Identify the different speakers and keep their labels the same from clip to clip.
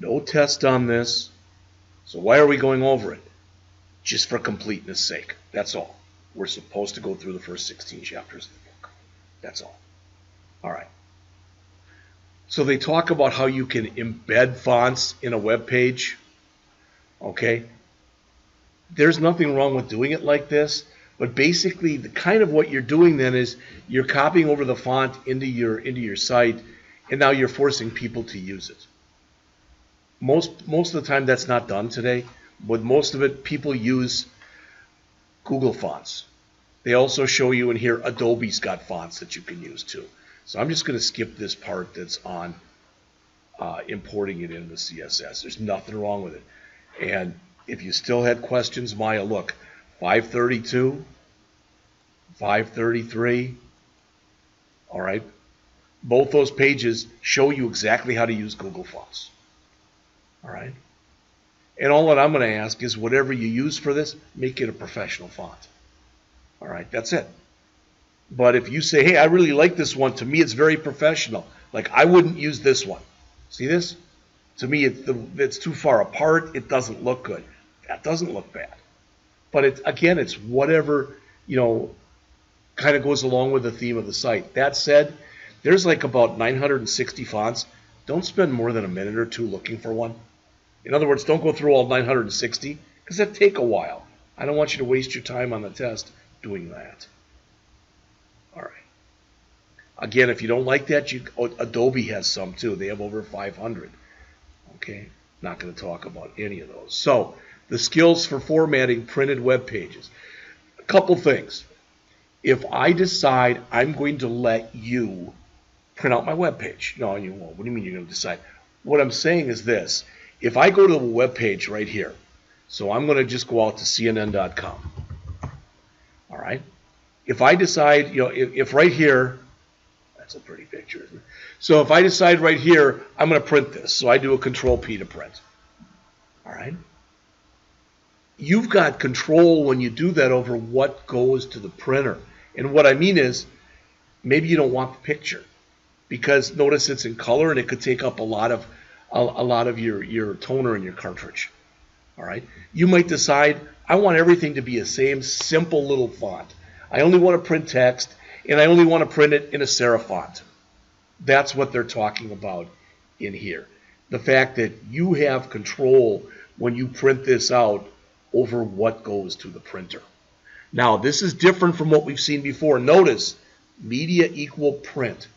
Speaker 1: No test on this. So why are we going over it? Just for completeness sake. That's all. We're supposed to go through the first 16 chapters of the book. That's all. All right. So they talk about how you can embed fonts in a web page. Okay. There's nothing wrong with doing it like this, but basically the kind of what you're doing then is you're copying over the font into your site, and now you're forcing people to use it. Most of the time that's not done today. With most of it, people use Google fonts. They also show you in here Adobe's got fonts that you can use too. So I'm just going to skip this part that's on importing it into CSS. There's nothing wrong with it. And if you still had questions, Maya, look, 532, 533, all right? Both those pages show you exactly how to use Google Fonts, all right? And all that I'm going to ask is whatever you use for this, make it a professional font. All right, that's it. But if you say, hey, I really like this one, to me it's very professional. Like I wouldn't use this one. See this? To me, it's too far apart. It doesn't look good. That doesn't look bad. But it's whatever, kind of goes along with the theme of the site. That said, there's like about 960 fonts. Don't spend more than a minute or two looking for one. In other words, don't go through all 960 because that'd take a while. I don't want you to waste your time on the test doing that. All right. Again, if you don't like that, Adobe has some too. They have over 500. Okay. Not going to talk about any of those. So the skills for formatting printed web pages. A couple things. If I decide I'm going to let you print out my web page, no, you won't. What do you mean you're going to decide? What I'm saying is this. If I go to the web page right here, so I'm going to just go out to CNN.com. All right. If I decide, if right here, that's a pretty picture, isn't it? So if I decide right here, I'm going to print this. So I do a Control P to print. All right. You've got control when you do that over what goes to the printer. And what I mean is, maybe you don't want the picture because notice it's in color and it could take up a lot of your toner in your cartridge. All right. You might decide, I want everything to be the same simple little font. I only want to print text, and I only want to print it in a serif font. That's what they're talking about in here. The fact that you have control when you print this out over what goes to the printer. Now, this is different from what we've seen before. Notice, media equal print.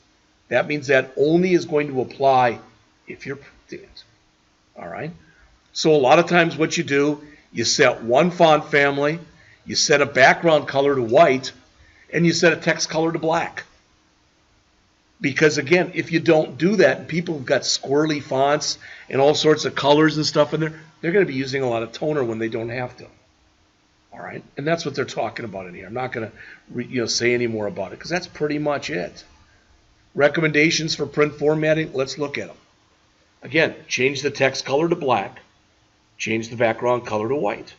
Speaker 1: That means that only is going to apply if you're printing it. All right? So a lot of times what you do, you set one font family, you set a background color to white, and you set a text color to black. Because again, if you don't do that, and people have got squirrely fonts and all sorts of colors and stuff in there, they're going to be using a lot of toner when they don't have to. All right? And that's what they're talking about in here. I'm not going to say any more about it because that's pretty much it. Recommendations for print formatting, let's look at them. Again, change the text color to black. Change the background color to white.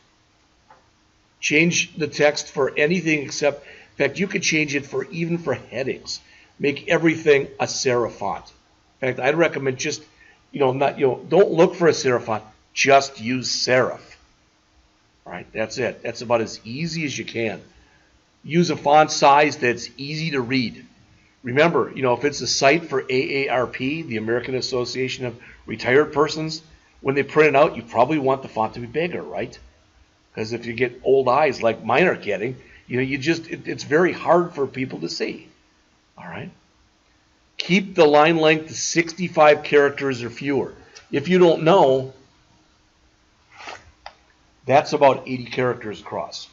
Speaker 1: Change the text for anything except, in fact, you could change it even for headings. Make everything a serif font. In fact, I'd recommend just, don't look for a serif font. Just use serif. All right, that's it. That's about as easy as you can. Use a font size that's easy to read. Remember, if it's a site for AARP, the American Association of Retired Persons, when they print it out, you probably want the font to be bigger, right? Because if you get old eyes like mine are getting, it's very hard for people to see. All right. Keep the line length to 65 characters or fewer. If you don't know, that's about 80 characters across.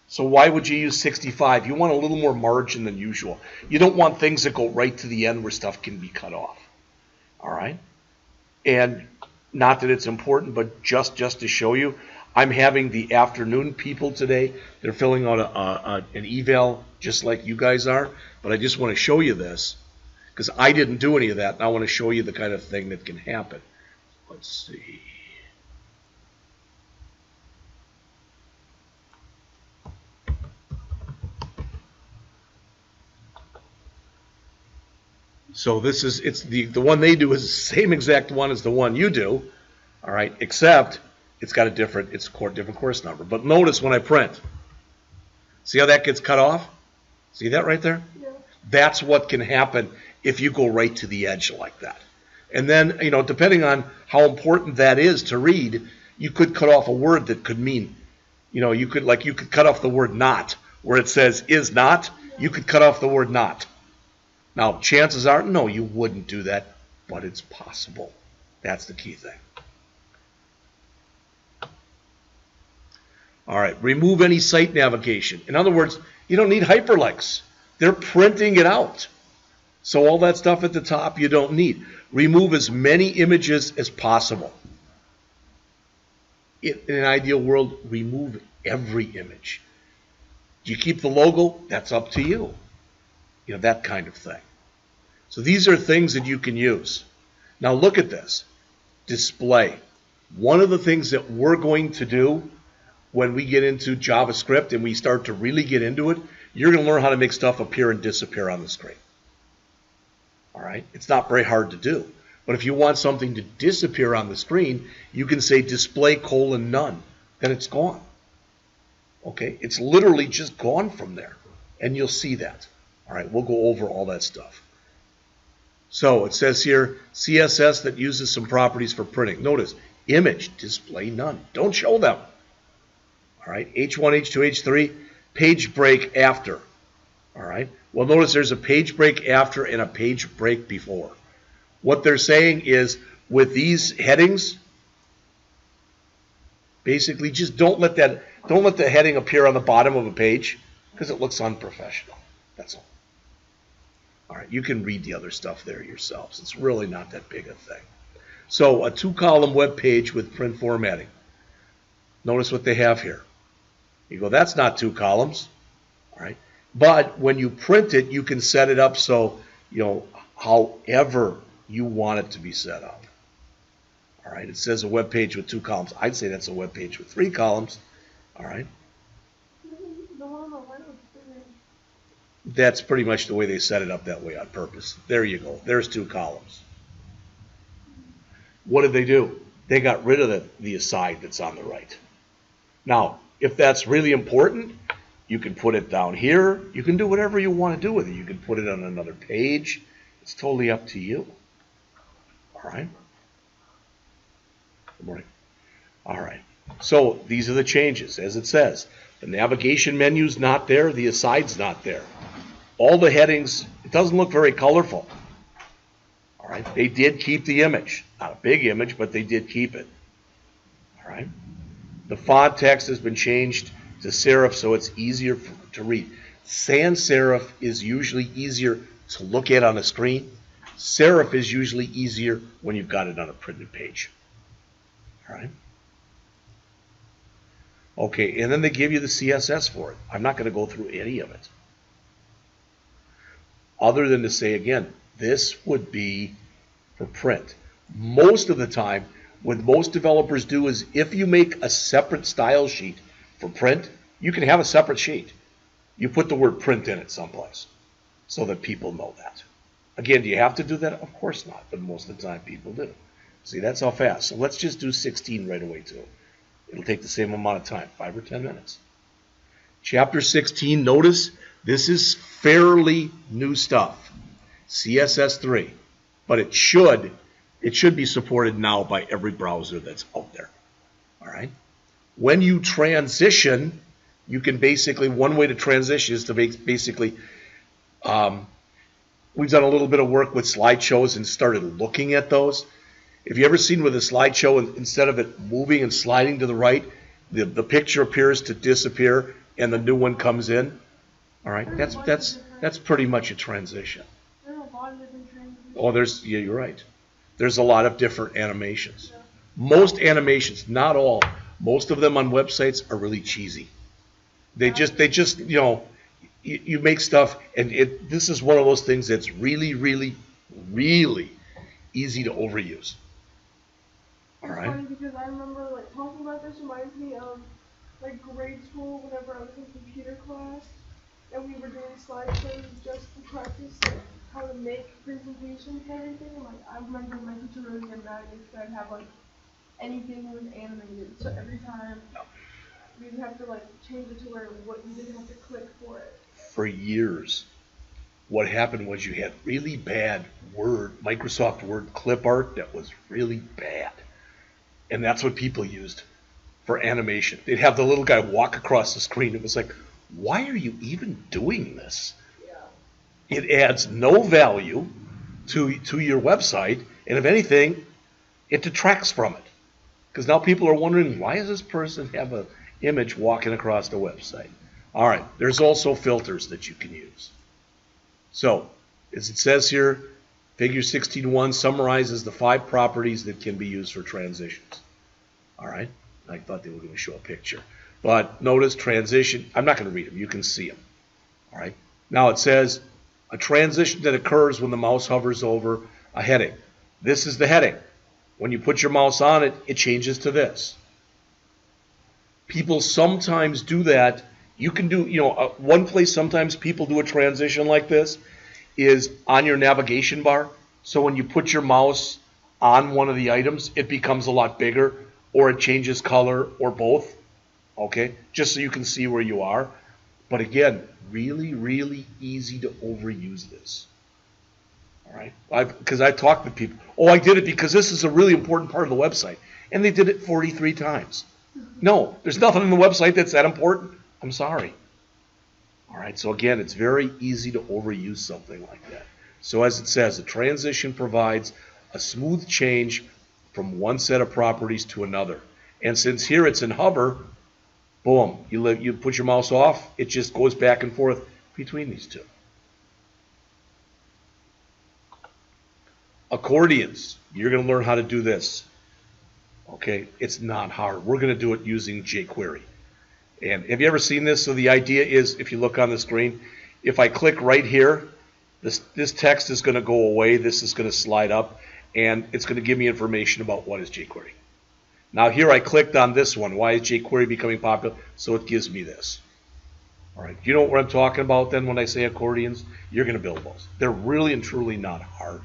Speaker 1: So why would you use 65? You want a little more margin than usual. You don't want things that go right to the end where stuff can be cut off. All right. And not that it's important, but just to show you, I'm having the afternoon people today. They're filling out an eval just like you guys are. But I just want to show you this because I didn't do any of that. And I want to show you the kind of thing that can happen. Let's see. So this is, it's the one they do is the same exact one as the one you do, all right, except it's got a different, different course number. But notice when I print, see how that gets cut off? See that right there?
Speaker 2: Yeah.
Speaker 1: That's what can happen if you go right to the edge like that. And then, you know, depending on how important that is to read, you could cut off a word that could mean, you know, you could cut off the word not, where it says is not, you could cut off the word not. Now, chances are, no, you wouldn't do that, but it's possible. That's the key thing. All right, remove any site navigation. In other words, you don't need hyperlinks. They're printing it out. So all that stuff at the top you don't need. Remove as many images as possible. In an ideal world, remove every image. Do you keep the logo? That's up to you. You know, that kind of thing. So these are things that you can use. Now look at this. Display. One of the things that we're going to do when we get into JavaScript and we start to really get into it, you're going to learn how to make stuff appear and disappear on the screen. All right? It's not very hard to do. But if you want something to disappear on the screen, you can say display : none. Then it's gone. Okay? It's literally just gone from there. And you'll see that. All right? We'll go over all that stuff. So it says here, CSS that uses some properties for printing. Notice, image, display none. Don't show them. All right? H1, H2, H3, page break after. All right? Well, notice there's a page break after and a page break before. What they're saying is with these headings, basically just don't let the heading appear on the bottom of a page because it looks unprofessional. That's all. All right, you can read the other stuff there yourselves. It's really not that big a thing. So a 2-column web page with print formatting. Notice what they have here. You go, that's not 2 columns. All right. But when you print it, you can set it up so, you know, however you want it to be set up. All right. It says a web page with 2 columns. I'd say that's a web page with 3 columns. All right. That's pretty much the way they set it up that way on purpose. There you go. There's 2 columns. What did they do? They got rid of the aside that's on the right. Now, if that's really important, you can put it down here. You can do whatever you want to do with it. You can put it on another page. It's totally up to you. All right? Good morning. All right. So these are the changes, as it says. The navigation menu's not there. The aside's not there. All the headings, it doesn't look very colorful. All right? They did keep the image. Not a big image, but they did keep it. All right? The font text has been changed to serif so it's easier to read. Sans serif is usually easier to look at on a screen. Serif is usually easier when you've got it on a printed page. All right? Okay, and then they give you the CSS for it. I'm not going to go through any of it. Other than to say, again, this would be for print. Most of the time, what most developers do is if you make a separate style sheet for print, you can have a separate sheet. You put the word print in it someplace so that people know that. Again, do you have to do that? Of course not, but most of the time people do. See, that's how fast. So let's just do 16 right away too. It'll take the same amount of time, 5 or 10 minutes. Chapter 16, notice this is fairly new stuff. CSS3, but it should be supported now by every browser that's out there. All right? When you transition, you can basically, one way to transition is to basically, we've done a little bit of work with slideshows and started looking at those. Have you ever seen with a slideshow, instead of it moving and sliding to the right, the picture appears to disappear and the new one comes in? All right, that's pretty much a transition.
Speaker 2: There are a lot of different transitions.
Speaker 1: Oh, yeah, you're right. There's a lot of different animations. Yeah. Most animations, not all, most of them on websites are really cheesy. They just, you know, you make stuff, and this is one of those things that's really, really, really easy to overuse. All right.
Speaker 2: It's funny because I remember like talking about this reminds me of like grade school whenever I was in computer class and we were doing slideshows just to practice like how to make presentations and everything. Like I remember my teacher really getting mad at me because I'd have like anything that was animated. So every time we'd have to like change it to where you didn't have to click for it.
Speaker 1: For years, what happened was you had really bad Microsoft Word clip art that was really bad. And that's what people used for animation. They'd have the little guy walk across the screen. It was like, why are you even doing this?
Speaker 2: Yeah.
Speaker 1: It adds no value to your website, and if anything, it detracts from it. Because now people are wondering, why does this person have an image walking across the website? All right, there's also filters that you can use. So, as it says here, Figure 16.1 summarizes the 5 properties that can be used for transitions. All right, I thought they were going to show a picture. But notice transition, I'm not going to read them, you can see them. All right, now it says a transition that occurs when the mouse hovers over a heading. This is the heading. When you put your mouse on it, it changes to this. People sometimes do that. You can do, one place sometimes people do a transition like this is on your navigation bar. So when you put your mouse on one of the items, it becomes a lot bigger, or it changes color, or both. Okay, just so you can see where you are. But again, really, really easy to overuse this. All right, because I talked to people. Oh, I did it because this is a really important part of the website, and they did it 43 times. No, there's nothing in the website that's that important. I'm sorry. All right, so again, it's very easy to overuse something like that. So as it says, a transition provides a smooth change from one set of properties to another. And since here it's in hover, boom, you put your mouse off, it just goes back and forth between these two. Accordions, you're going to learn how to do this. Okay, it's not hard. We're going to do it using jQuery. And have you ever seen this? So the idea is, if you look on the screen, if I click right here, this text is going to go away. This is going to slide up, and it's going to give me information about what is jQuery. Now here I clicked on this one. Why is jQuery becoming popular? So it gives me this. All right. Do you know what I'm talking about then when I say accordions? You're going to build those. They're really and truly not hard.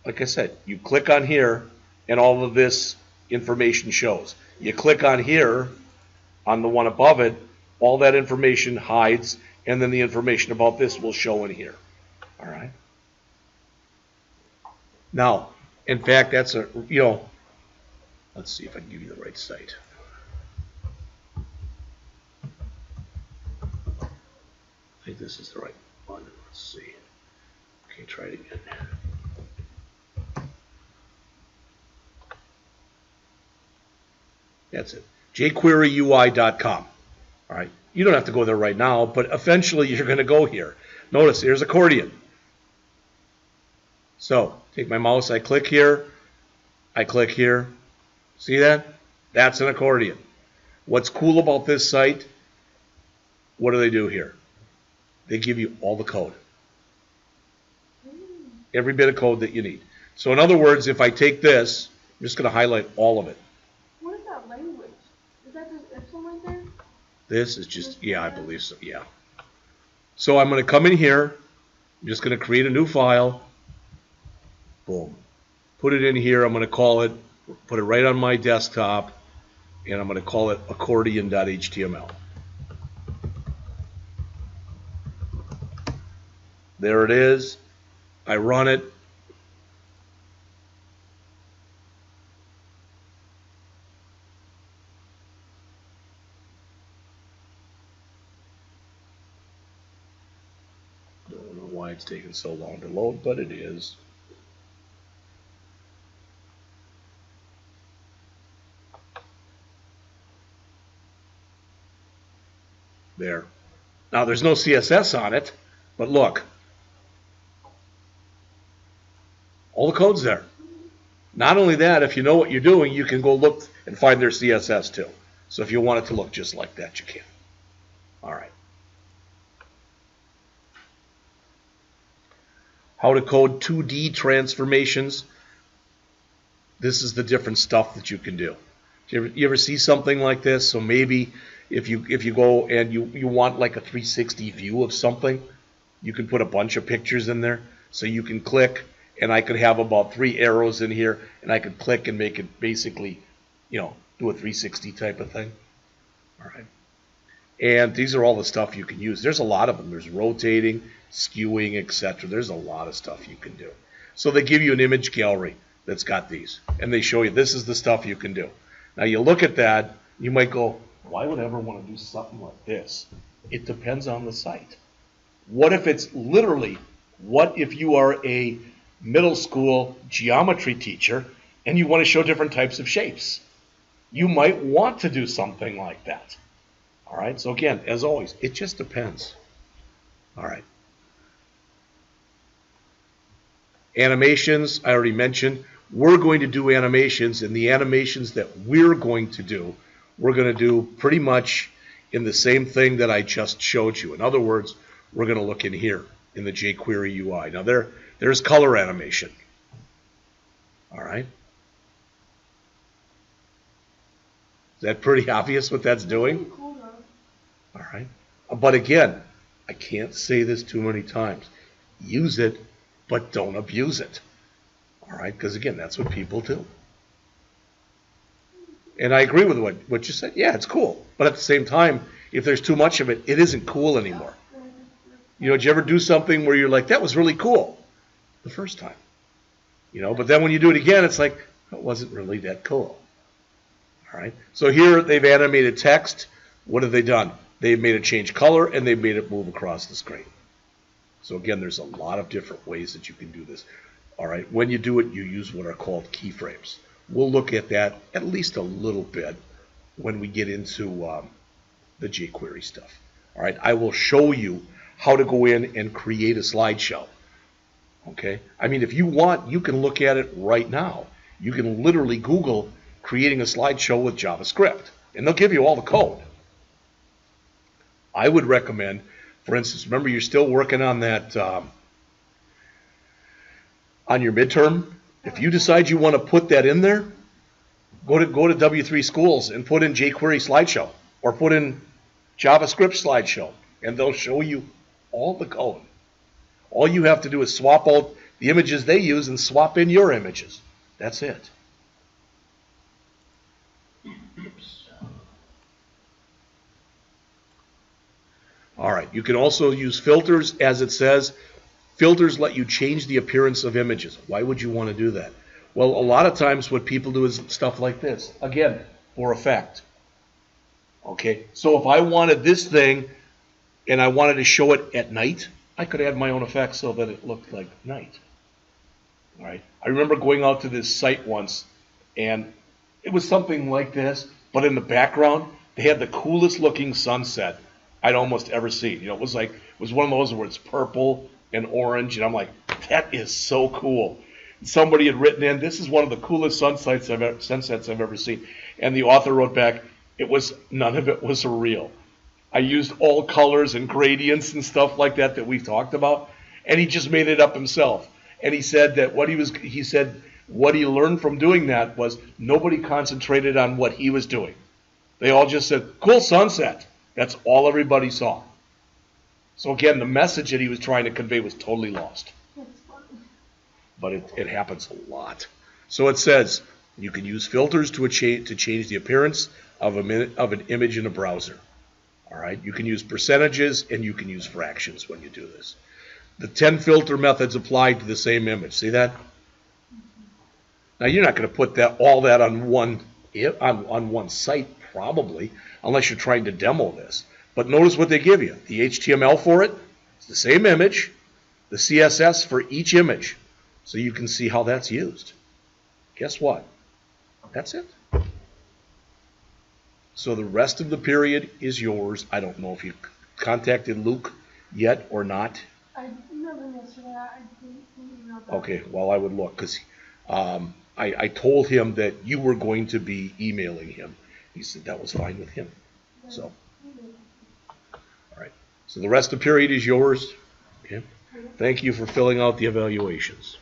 Speaker 1: Like I said, you click on here, and all of this information shows. You click on here, on the one above it, all that information hides, and then the information about this will show in here. All right. Now, in fact, that's let's see if I can give you the right site. I think this is the right one. Let's see. Okay, try it again. That's it. jQueryui.com. All right. You don't have to go there right now, but eventually you're going to go here. Notice here's Accordion. So take my mouse, I click here, I click here. See that? That's an accordion. What's cool about this site, what do they do here? They give you all the code. Every bit of code that you need. So in other words, if I take this, I'm just going to highlight all of it.
Speaker 2: What is that language? Is that just Epsilon right there?
Speaker 1: This is just, yeah, I believe so, yeah. So I'm going to come in here, I'm just going to create a new file, boom. Put it in here, I'm going to call it, put it right on my desktop, and I'm going to call it accordion.html. There it is. I run it. Don't know why it's taking so long to load, but it is. There. Now there's no CSS on it, but look. All the code's there. Not only that, if you know what you're doing, you can go look and find their CSS too. So if you want it to look just like that, you can. All right. How to code 2D transformations. This is the different stuff that you can do. You ever see something like this? So maybe if you go and you want like a 360 view of something, you can put a bunch of pictures in there. So you can click, and I could have about 3 arrows in here, and I could click and make it basically, do a 360 type of thing. All right. And these are all the stuff you can use. There's a lot of them. There's rotating, skewing, etc. There's a lot of stuff you can do. So they give you an image gallery that's got these, and they show you this is the stuff you can do. Now you look at that, you might go, why would I ever want to do something like this? It depends on the site. What if it's literally, what if you are a middle school geometry teacher and you want to show different types of shapes? You might want to do something like that. All right, so again, as always, it just depends. All right. Animations, I already mentioned. We're going to do animations, and the animations that we're going to do, we're going to do pretty much in the same thing that I just showed you. In other words, we're going to look in here in the jQuery UI. Now there's color animation. All right. Is that pretty obvious what that's doing? All right. But again, I can't say this too many times. Use it, but don't abuse it. All right, because again, that's what people do. And I agree with what you said. Yeah, it's cool. But at the same time, if there's too much of it, it isn't cool anymore. Did you ever do something where you're like, that was really cool the first time? But then when you do it again, it's like, that wasn't really that cool. All right. So here they've animated text. What have they done? They've made it change color, and they've made it move across the screen. So again, there's a lot of different ways that you can do this. All right. When you do it, you use what are called keyframes. We'll look at that at least a little bit when we get into the jQuery stuff. All right. I will show you how to go in and create a slideshow. Okay. I mean, if you want, you can look at it right now. You can literally Google creating a slideshow with JavaScript, and they'll give you all the code. I would recommend, for instance, remember you're still working on that, on your midterm. If you decide you want to put that in there, go to W3 Schools and put in jQuery slideshow or put in JavaScript slideshow, and they'll show you all the code. All you have to do is swap out the images they use and swap in your images. That's it. All right, you can also use filters, as it says. Filters let you change the appearance of images. Why would you want to do that? Well, a lot of times what people do is stuff like this. Again, for effect. Okay, so if I wanted this thing and I wanted to show it at night, I could add my own effects so that it looked like night. All right, I remember going out to this site once, and it was something like this, but in the background, they had the coolest looking sunset I'd almost ever seen. It was one of those where it's purple and orange, and I'm like, that is so cool. And somebody had written in, this is one of the coolest sunsets I've ever seen. And the author wrote back, none of it was real. I used all colors and gradients and stuff like that we've talked about, and he just made it up himself. And he said that what he learned from doing that was nobody concentrated on what he was doing. They all just said, cool sunset. That's all everybody saw. So again, the message that he was trying to convey was totally lost. But it happens a lot. So it says you can use filters to change the appearance of an image in a browser. All right, you can use percentages and you can use fractions when you do this. The 10 filter methods apply to the same image. See that? Now you're not going to put all that on one site probably, unless you're trying to demo this. But notice what they give you. The HTML for it, it's the same image, the CSS for each image, so you can see how that's used. Guess what? That's it. So the rest of the period is yours. I don't know if you contacted Luke yet or not.
Speaker 2: I never yesterday. I didn't email that.
Speaker 1: Okay, well, I would look, because I told him that you were going to be emailing him. He said that was fine with him. So, all right. So the rest of the period is yours. Okay. Thank you for filling out the evaluations.